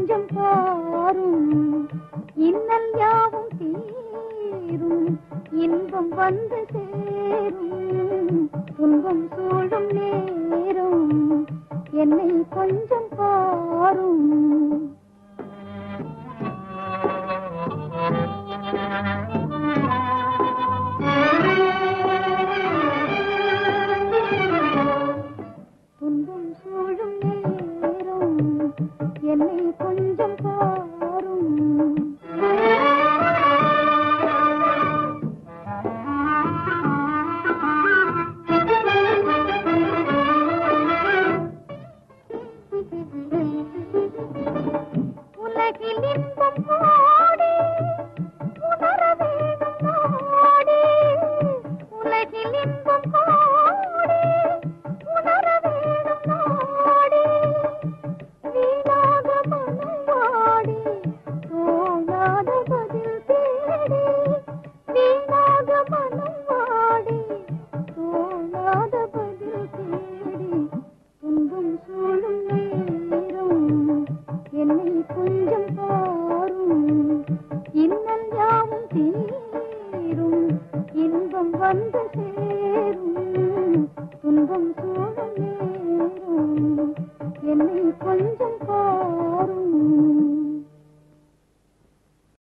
கொஞ்சம் பாரும் இன்னல் யாவும் தீரும் இன்பம் வந்து சேரும் துன்பம் சூழும் நேரம் என்னை கொஞ்சம் பாரும் துன்பம் சூழும் நேரம் என்னை கொஞ்சம் பாரும் உலகில் இன்பம் பாடி உணர வேணும் நாடி உலகில் இன்பம் பாடி உணர வேணும் நாடி வீணாக மனம் வாடி தோணாத பதில் தேடி வீணாக மனம் வாடி தோணாத பதில் தேடி துன்பம் சூழும் நேரம் என்னை கொஞ்சம் பாரும் இன்னல் யாவும் தீரும் இன்பம் வந்து